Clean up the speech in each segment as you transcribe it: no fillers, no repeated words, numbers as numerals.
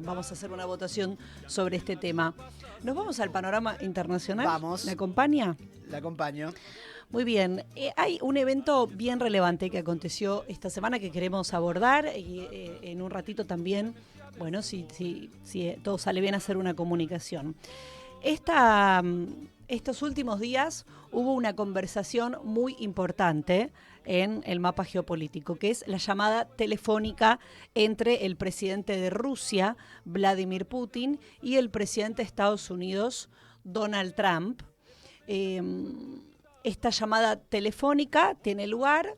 vamos a hacer una votación sobre este tema. ¿Nos vamos al panorama internacional? Vamos. ¿Me acompaña? La acompaño. Muy bien. Hay un evento bien relevante que aconteció esta semana que queremos abordar y en un ratito también, bueno, si todo sale bien, hacer una comunicación. Estos últimos días hubo una conversación muy importante en el mapa geopolítico, que es la llamada telefónica entre el presidente de Rusia, Vladimir Putin, y el presidente de Estados Unidos, Donald Trump. Esta llamada telefónica tiene lugar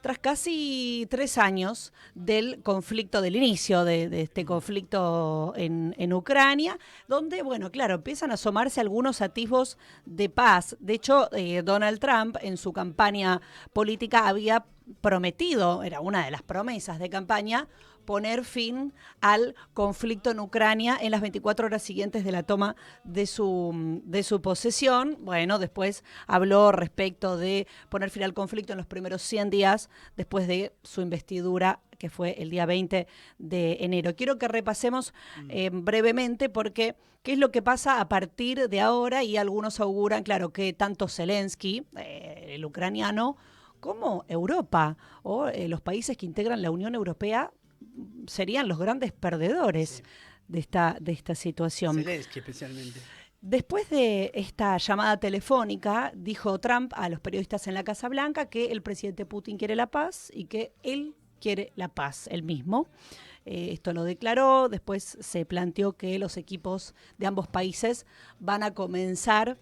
tras casi 3 años del conflicto, del inicio de este conflicto en Ucrania, donde, bueno, claro, empiezan a asomarse algunos atisbos de paz. De hecho, Donald Trump en su campaña política había prometido, era una de las promesas de campaña, poner fin al conflicto en Ucrania en las 24 horas siguientes de la toma de su posesión. Bueno, después habló respecto de poner fin al conflicto en los primeros 100 días después de su investidura, que fue el día 20 de enero. Quiero que repasemos brevemente porque qué es lo que pasa a partir de ahora, y algunos auguran, claro, que tanto Zelensky, el ucraniano, como Europa o los países que integran la Unión Europea serían los grandes perdedores de esta situación. Zelensky especialmente. Después de esta llamada telefónica, dijo Trump a los periodistas en la Casa Blanca que el presidente Putin quiere la paz y que él quiere la paz, él mismo. Esto lo declaró, después se planteó que los equipos de ambos países van a comenzar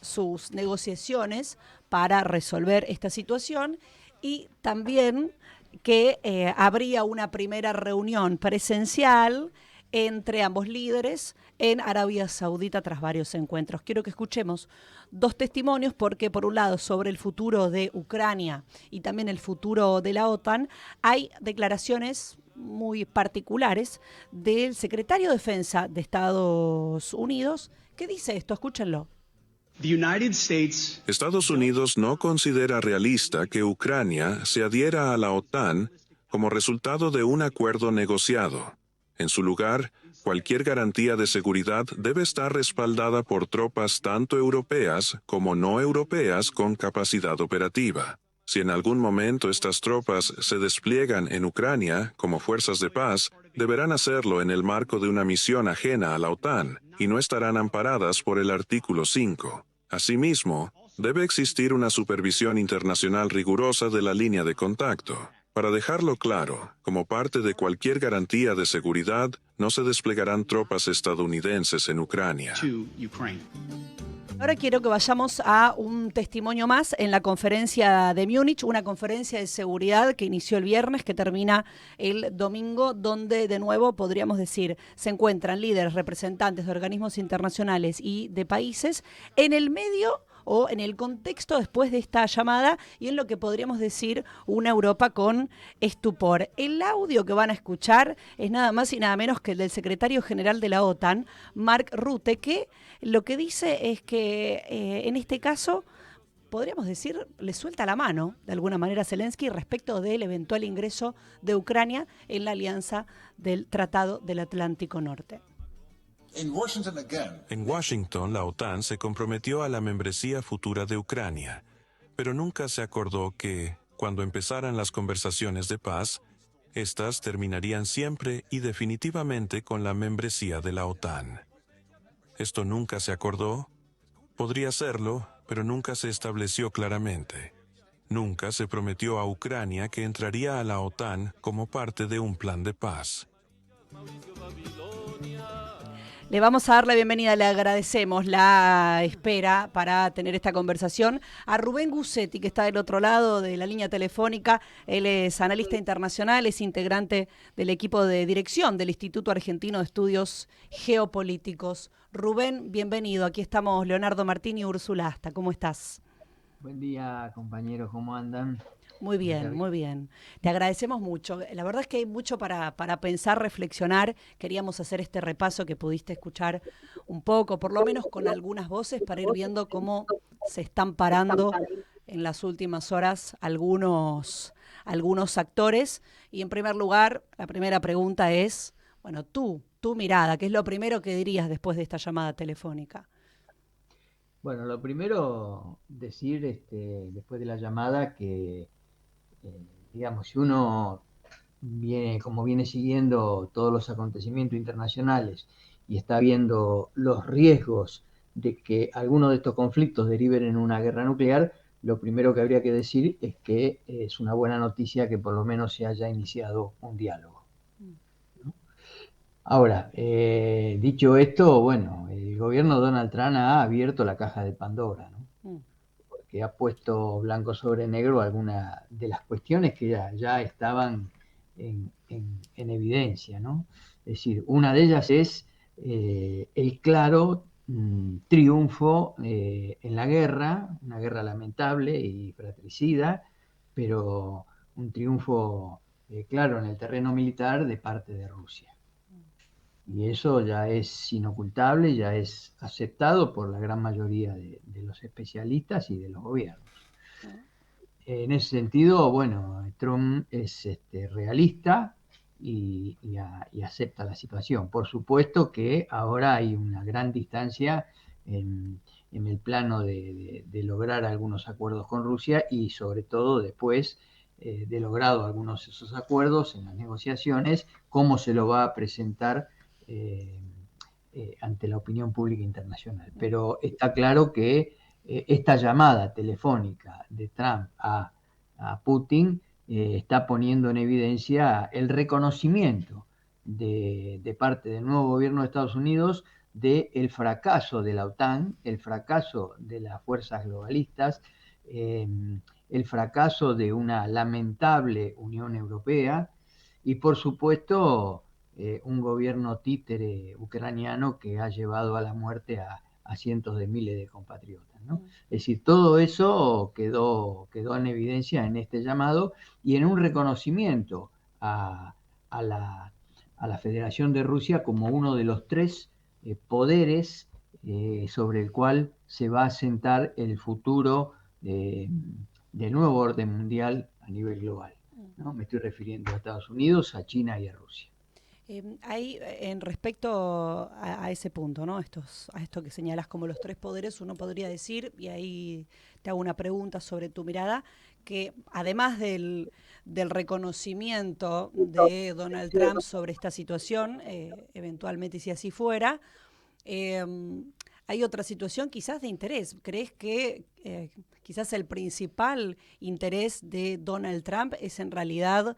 sus negociaciones para resolver esta situación, y también que habría una primera reunión presencial entre ambos líderes en Arabia Saudita tras varios encuentros. Quiero que escuchemos 2 testimonios porque, por un lado, sobre el futuro de Ucrania y también el futuro de la OTAN, hay declaraciones muy particulares del secretario de Defensa de Estados Unidos que dice esto. Escúchenlo. Estados Unidos no considera realista que Ucrania se adhiera a la OTAN como resultado de un acuerdo negociado. En su lugar, cualquier garantía de seguridad debe estar respaldada por tropas tanto europeas como no europeas con capacidad operativa. Si en algún momento estas tropas se despliegan en Ucrania como fuerzas de paz, deberán hacerlo en el marco de una misión ajena a la OTAN y no estarán amparadas por el artículo 5. Asimismo, debe existir una supervisión internacional rigurosa de la línea de contacto. Para dejarlo claro, como parte de cualquier garantía de seguridad, no se desplegarán tropas estadounidenses en Ucrania. Ahora quiero que vayamos a un testimonio más en la conferencia de Múnich, una conferencia de seguridad que inició el viernes, que termina el domingo, donde de nuevo podríamos decir se encuentran líderes, representantes de organismos internacionales y de países en el medio o en el contexto después de esta llamada y en lo que podríamos decir una Europa con estupor. El audio que van a escuchar es nada más y nada menos que el del secretario general de la OTAN, Mark Rutte, que lo que dice es que en este caso podríamos decir, le suelta la mano de alguna manera a Zelensky respecto del eventual ingreso de Ucrania en la alianza del Tratado del Atlántico Norte. En Washington, la OTAN se comprometió a la membresía futura de Ucrania, pero nunca se acordó que, cuando empezaran las conversaciones de paz, estas terminarían siempre y definitivamente con la membresía de la OTAN. ¿Esto nunca se acordó? Podría serlo, pero nunca se estableció claramente. Nunca se prometió a Ucrania que entraría a la OTAN como parte de un plan de paz. Le vamos a dar la bienvenida, le agradecemos la espera para tener esta conversación a Rubén Gussetti, que está del otro lado de la línea telefónica. Él es analista internacional, es integrante del equipo de dirección del Instituto Argentino de Estudios Geopolíticos. Rubén, bienvenido. Aquí estamos Leonardo Martín y Úrsula Asta. ¿Cómo estás? Buen día, compañeros. ¿Cómo andan? Muy bien, muy bien. Te agradecemos mucho. La verdad es que hay mucho para pensar, reflexionar. Queríamos hacer este repaso que pudiste escuchar un poco, por lo menos con algunas voces, para ir viendo cómo se están parando en las últimas horas algunos algunos actores. Y en primer lugar, la primera pregunta es, bueno, tu mirada, ¿qué es lo primero que dirías después de esta llamada telefónica? Bueno, lo primero, decir después de la llamada que, digamos, si uno viene siguiendo todos los acontecimientos internacionales y está viendo los riesgos de que alguno de estos conflictos deriven en una guerra nuclear, lo primero que habría que decir es que es una buena noticia que por lo menos se haya iniciado un diálogo, ¿no? Ahora, dicho esto, bueno, el gobierno de Donald Trump ha abierto la caja de Pandora, ¿no? Mm. Porque ha puesto blanco sobre negro algunas de las cuestiones que ya estaban en evidencia, ¿no? Es decir, una de ellas es el claro triunfo en la guerra, una guerra lamentable y fratricida, pero un triunfo claro en el terreno militar de parte de Rusia. Y eso ya es inocultable, ya es aceptado por la gran mayoría de los especialistas y de los gobiernos. En ese sentido, bueno, Trump es realista y acepta la situación. Por supuesto que ahora hay una gran distancia en el plano de lograr algunos acuerdos con Rusia y sobre todo después de logrado algunos de esos acuerdos en las negociaciones, cómo se lo va a presentar eh, ante la opinión pública internacional. Pero está claro que esta llamada telefónica de Trump a Putin está poniendo en evidencia el reconocimiento de parte del nuevo gobierno de Estados Unidos del fracaso de la OTAN, el fracaso de las fuerzas globalistas, eh, el fracaso de una lamentable Unión Europea y por supuesto un gobierno títere ucraniano que ha llevado a la muerte a cientos de miles de compatriotas, ¿no? Es decir, todo eso quedó en evidencia en este llamado y en un reconocimiento a la Federación de Rusia como uno de los tres poderes sobre el cual se va a asentar el futuro del nuevo orden mundial a nivel global, ¿no? Me estoy refiriendo a Estados Unidos, a China y a Rusia. Ahí, en respecto a ese punto, ¿no? A esto que señalas como los tres poderes, uno podría decir, y ahí te hago una pregunta sobre tu mirada, que además del reconocimiento de Donald Trump sobre esta situación, eventualmente si así fuera, eh, hay otra situación quizás de interés. ¿Crees que quizás el principal interés de Donald Trump es en realidad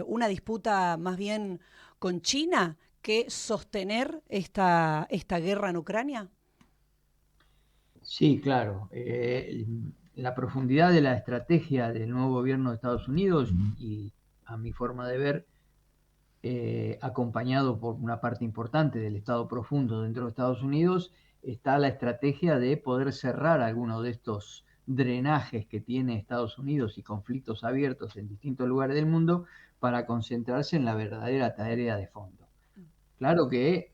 una disputa más bien con China que sostener esta guerra en Ucrania? Sí, claro. La profundidad de la estrategia del nuevo gobierno de Estados Unidos y a mi forma de ver, acompañado por una parte importante del Estado profundo dentro de Estados Unidos, está la estrategia de poder cerrar algunos de estos drenajes que tiene Estados Unidos y conflictos abiertos en distintos lugares del mundo para concentrarse en la verdadera tarea de fondo. Claro que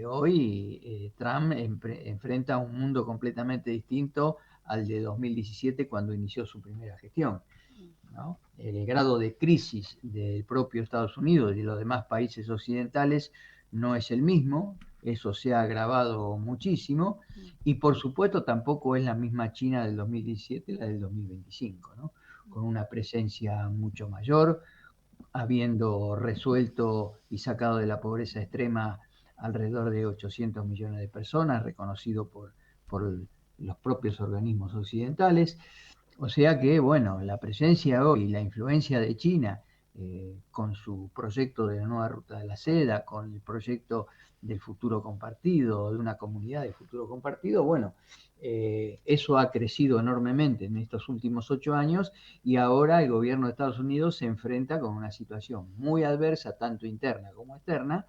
hoy Trump enfrenta un mundo completamente distinto al de 2017 cuando inició su primera gestión, ¿no? El grado de crisis del propio Estados Unidos y de los demás países occidentales no es el mismo, eso se ha agravado muchísimo y por supuesto tampoco es la misma China del 2017, la del 2025, ¿no? Con una presencia mucho mayor, habiendo resuelto y sacado de la pobreza extrema alrededor de 800 millones de personas, reconocido por los propios organismos occidentales. O sea que, bueno, la presencia hoy, la influencia de China con su proyecto de la nueva ruta de la seda, con el proyecto del futuro compartido, de una comunidad de futuro compartido, bueno, eso ha crecido enormemente en estos últimos 8 años y ahora el gobierno de Estados Unidos se enfrenta con una situación muy adversa, tanto interna como externa,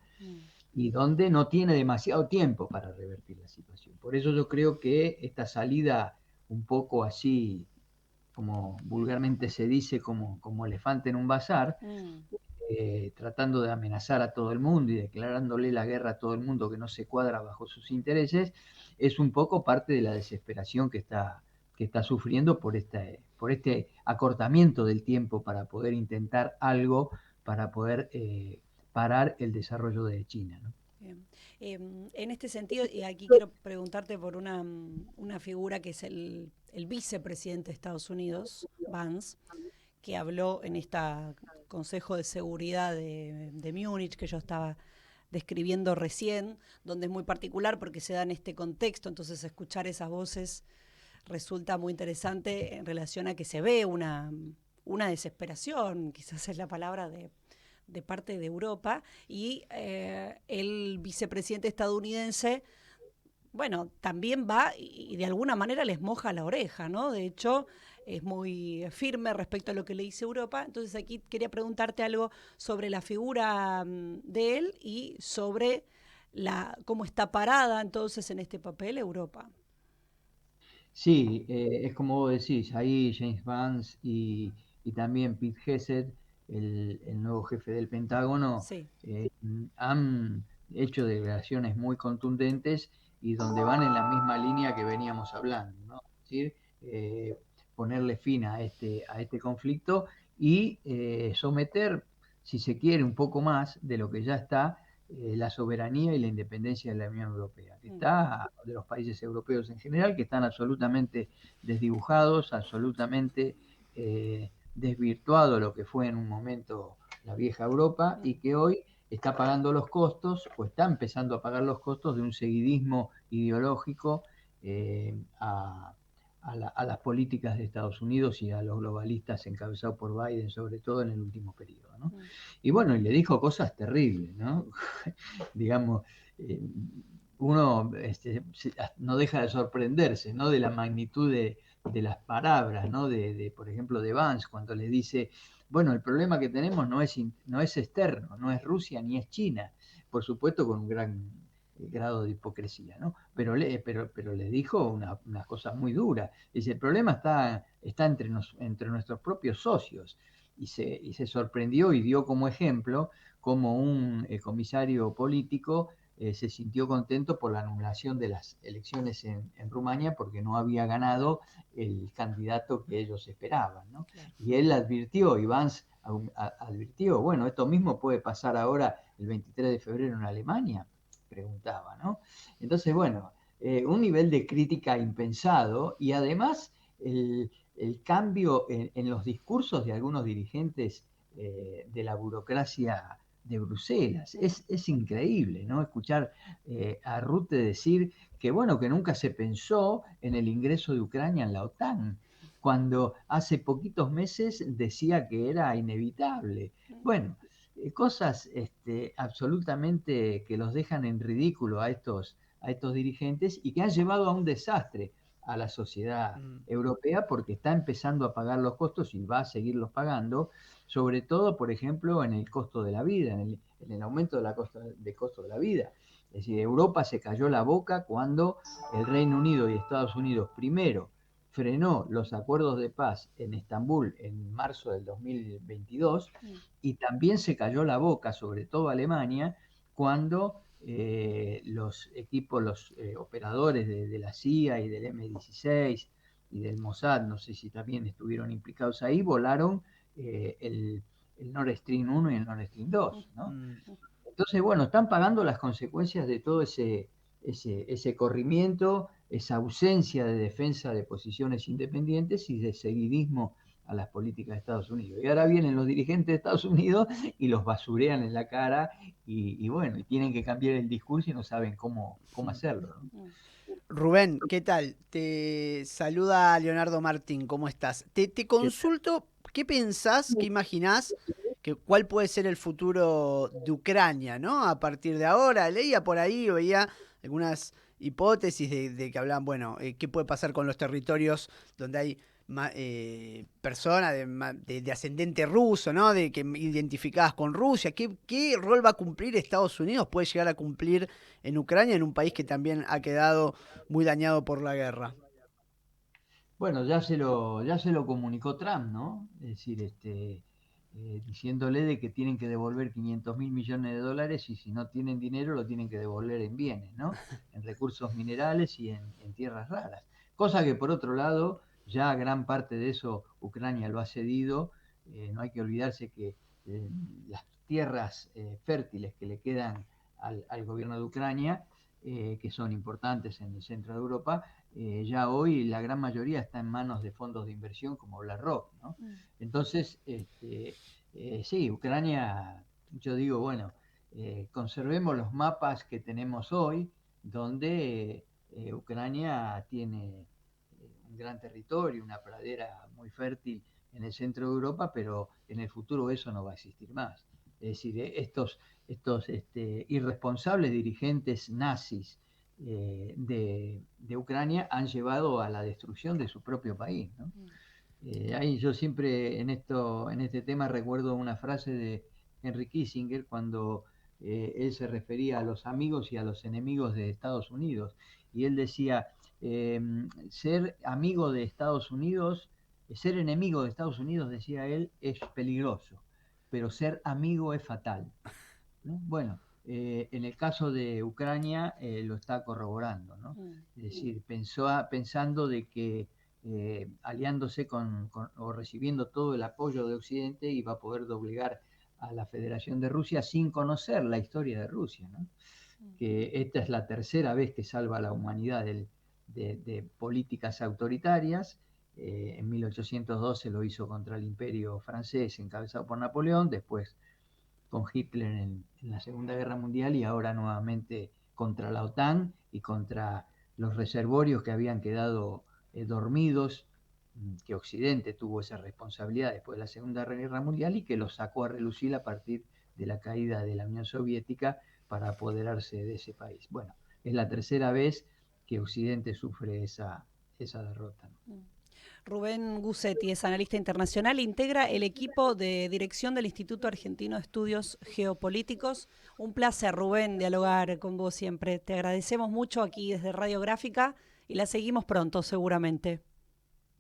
y donde no tiene demasiado tiempo para revertir la situación. Por eso yo creo que esta salida un poco así, como vulgarmente se dice, como elefante en un bazar, tratando de amenazar a todo el mundo y declarándole la guerra a todo el mundo que no se cuadra bajo sus intereses, es un poco parte de la desesperación que está sufriendo por este acortamiento del tiempo para poder intentar algo, para poder parar el desarrollo de China, ¿no? Bien. En este sentido, y aquí quiero preguntarte por una figura que es el vicepresidente de Estados Unidos, Vance, que habló en este Consejo de Seguridad de Múnich, que yo estaba describiendo recién, donde es muy particular porque se da en este contexto, entonces escuchar esas voces resulta muy interesante en relación a que se ve una desesperación, quizás es la palabra de parte de Europa, y el vicepresidente estadounidense, bueno, también va y de alguna manera les moja la oreja, ¿no? De hecho, es muy firme respecto a lo que le dice Europa. Entonces aquí quería preguntarte algo sobre la figura de él y sobre cómo está parada entonces en este papel Europa. Sí, es como vos decís, ahí James Vance y también Pete Hegseth, el nuevo jefe del Pentágono, Sí. han hecho declaraciones muy contundentes y donde van en la misma línea que veníamos hablando, ¿no? Es decir, ponerle fin a este conflicto y someter, si se quiere, un poco más de lo que ya está la soberanía y la independencia de la Unión Europea, de los países europeos en general, que están absolutamente desdibujados, absolutamente desvirtuado lo que fue en un momento la vieja Europa y que hoy está pagando los costos, o está empezando a pagar los costos de un seguidismo ideológico a las políticas de Estados Unidos y a los globalistas encabezados por Biden, sobre todo en el último periodo, ¿no? Y bueno, y le dijo cosas terribles, ¿no? Digamos, uno no deja de sorprenderse, ¿no? De la magnitud de las palabras, ¿no? Por ejemplo, de Vance, cuando le dice, bueno, el problema que tenemos no es externo, no es Rusia ni es China, por supuesto con un gran grado de hipocresía, ¿no? Pero le dijo una cosa muy dura. Dice, el problema está entre nuestros propios socios. Y se sorprendió y dio como ejemplo como un comisario político se sintió contento por la anulación de las elecciones en Rumania porque no había ganado el candidato que ellos esperaban, ¿no? Claro. Y él advirtió, Vance advirtió, bueno, esto mismo puede pasar ahora el 23 de febrero en Alemania, preguntaba, ¿no? Entonces, bueno, un nivel de crítica impensado y además el cambio en los discursos de algunos dirigentes de la burocracia de Bruselas. Es increíble, ¿no? Escuchar a Rutte decir que, bueno, que nunca se pensó en el ingreso de Ucrania en la OTAN, cuando hace poquitos meses decía que era inevitable. Bueno, cosas absolutamente que los dejan en ridículo a estos dirigentes y que han llevado a un desastre a la sociedad europea porque está empezando a pagar los costos y va a seguirlos pagando, sobre todo, por ejemplo, en el costo de la vida, en el aumento de costo de la vida. Es decir, Europa se cayó la boca cuando el Reino Unido y Estados Unidos primero frenó los acuerdos de paz en Estambul en marzo del 2022 y también se cayó la boca, sobre todo Alemania, cuando los operadores de la CIA y del M16 y del Mossad, no sé si también estuvieron implicados ahí, volaron el Nord Stream 1 y el Nord Stream 2, ¿no? Entonces, bueno, están pagando las consecuencias de todo ese corrimiento, esa ausencia de defensa de posiciones independientes y de seguidismo a las políticas de Estados Unidos. Y ahora vienen los dirigentes de Estados Unidos y los basurean en la cara y bueno, y tienen que cambiar el discurso y no saben cómo hacerlo, ¿no? Rubén, ¿qué tal? Te saluda Leonardo Martín, ¿cómo estás? Te consulto, ¿qué pensás, qué imaginás, cuál puede ser el futuro de Ucrania, ¿no? A partir de ahora, leía por ahí, veía algunas hipótesis de que hablaban, bueno, ¿qué puede pasar con los territorios donde hay personas de ascendente ruso, ¿no? De que identificadas con Rusia. ¿Qué rol va a cumplir Estados Unidos? ¿Puede llegar a cumplir en Ucrania, en un país que también ha quedado muy dañado por la guerra? Bueno, ya se lo comunicó Trump, ¿no? Es decir, diciéndole de que tienen que devolver 500 mil millones de dólares y si no tienen dinero lo tienen que devolver en bienes, ¿no? En recursos minerales y en tierras raras. Cosa que por otro lado, ya gran parte de eso Ucrania lo ha cedido. No hay que olvidarse que las tierras fértiles que le quedan al gobierno de Ucrania, que son importantes en el centro de Europa, ya hoy la gran mayoría está en manos de fondos de inversión como BlackRock, ¿no? Entonces, sí, Ucrania, yo digo, bueno, conservemos los mapas que tenemos hoy, donde Ucrania tiene un gran territorio, una pradera muy fértil en el centro de Europa, pero en el futuro eso no va a existir más. Es decir, estos irresponsables dirigentes nazis de Ucrania han llevado a la destrucción de su propio país, ¿no? Ahí yo siempre en este tema recuerdo una frase de Henry Kissinger cuando él se refería a los amigos y a los enemigos de Estados Unidos. Y él decía, ser amigo de Estados Unidos, ser enemigo de Estados Unidos, decía él, es peligroso, pero ser amigo es fatal, ¿no? Bueno, en el caso de Ucrania lo está corroborando, ¿no? Es decir, pensando de que aliándose o recibiendo todo el apoyo de Occidente iba a poder doblegar a la Federación de Rusia sin conocer la historia de Rusia, ¿no? Que esta es la tercera vez que salva a la humanidad de políticas autoritarias. En 1812 lo hizo contra el Imperio francés encabezado por Napoleón, después con Hitler en la Segunda Guerra Mundial y ahora nuevamente contra la OTAN y contra los reservorios que habían quedado dormidos, que Occidente tuvo esa responsabilidad después de la Segunda Guerra Mundial y que los sacó a relucir a partir de la caída de la Unión Soviética para apoderarse de ese país. Bueno, es la tercera vez que Occidente sufre esa derrota, ¿no? Rubén Gussetti es analista internacional, integra el equipo de dirección del Instituto Argentino de Estudios Geopolíticos. Un placer, Rubén, dialogar con vos siempre. Te agradecemos mucho aquí desde Radiográfica y la seguimos pronto, seguramente.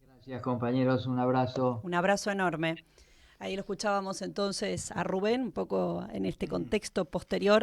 Gracias, compañeros. Un abrazo. Un abrazo enorme. Ahí lo escuchábamos entonces a Rubén, un poco en este contexto posterior